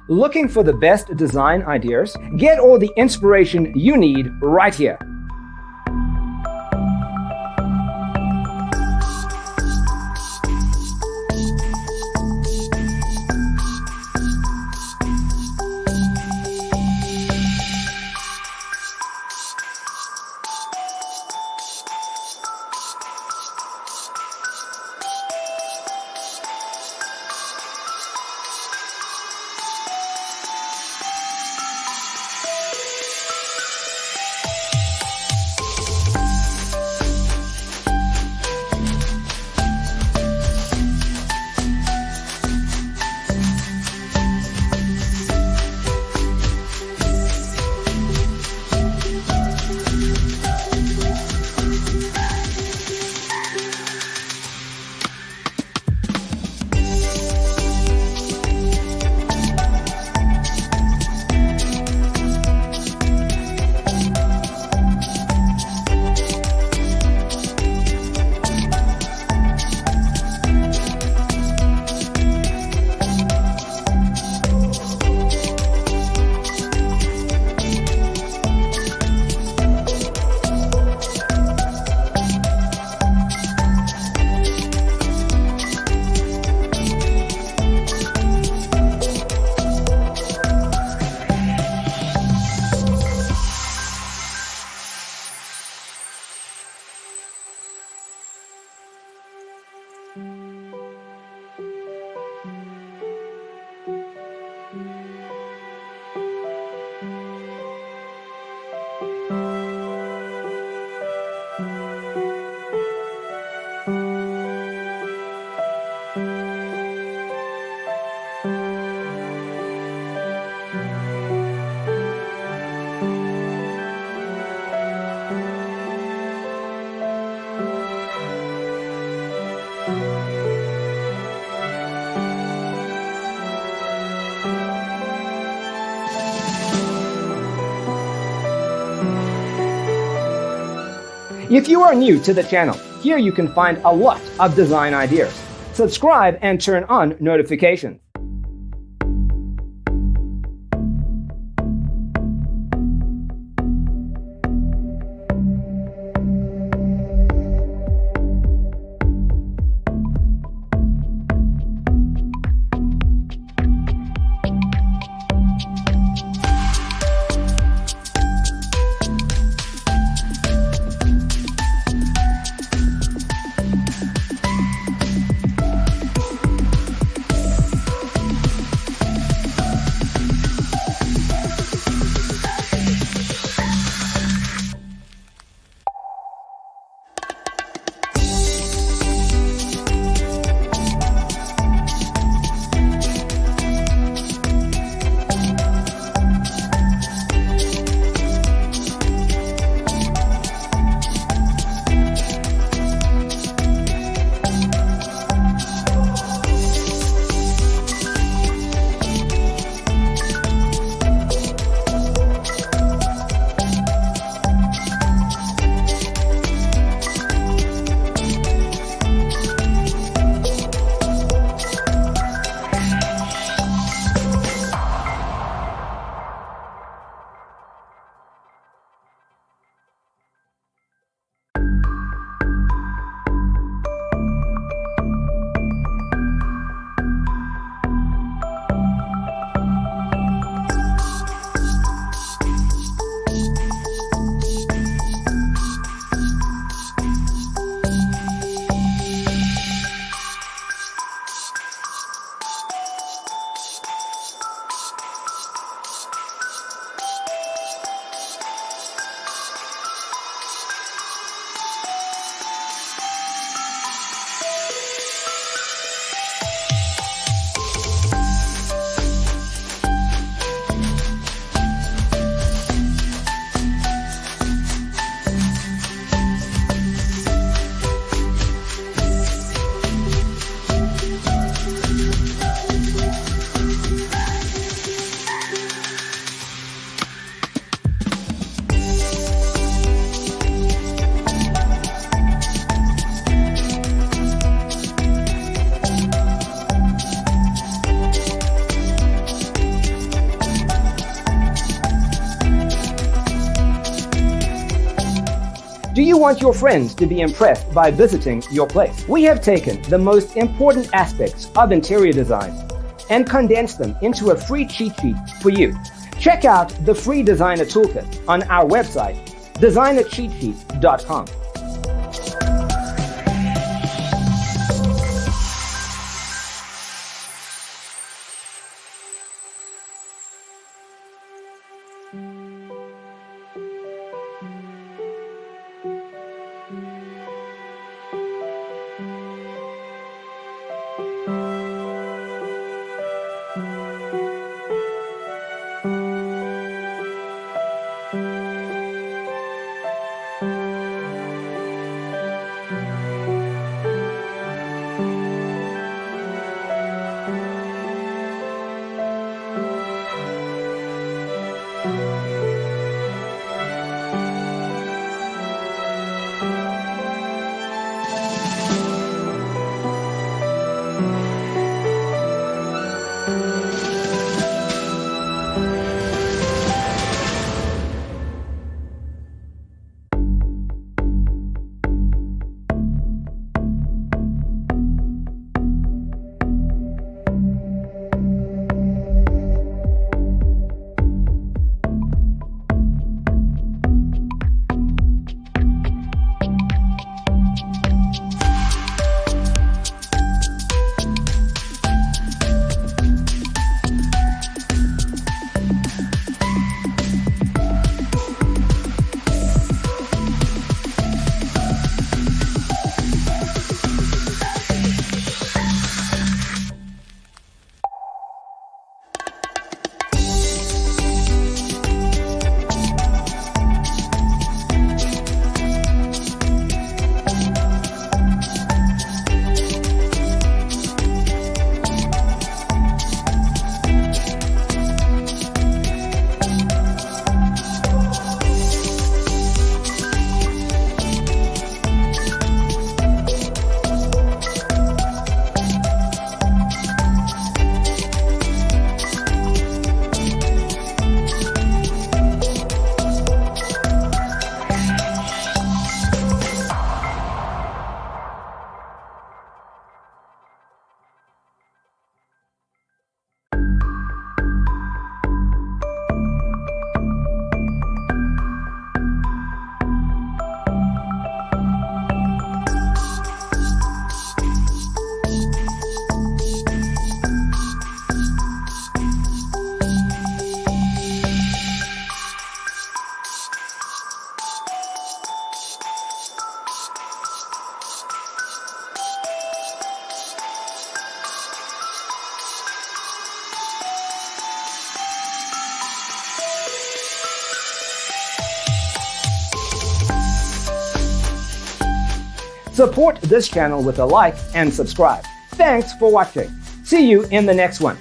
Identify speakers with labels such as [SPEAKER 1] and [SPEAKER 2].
[SPEAKER 1] Looking for the best design ideas? Get all the inspiration you need right here. If you are new to the channel, here you can find a lot of design ideas. Subscribe and turn on notifications. Do you want your friends to be impressed by visiting your place? We have taken the most important aspects of interior design and condensed them into a free cheat sheet for you. Check out the free designer toolkit on our website, designercheatsheet.com. Support this channel with a like and subscribe. Thanks for watching. See you in the next one.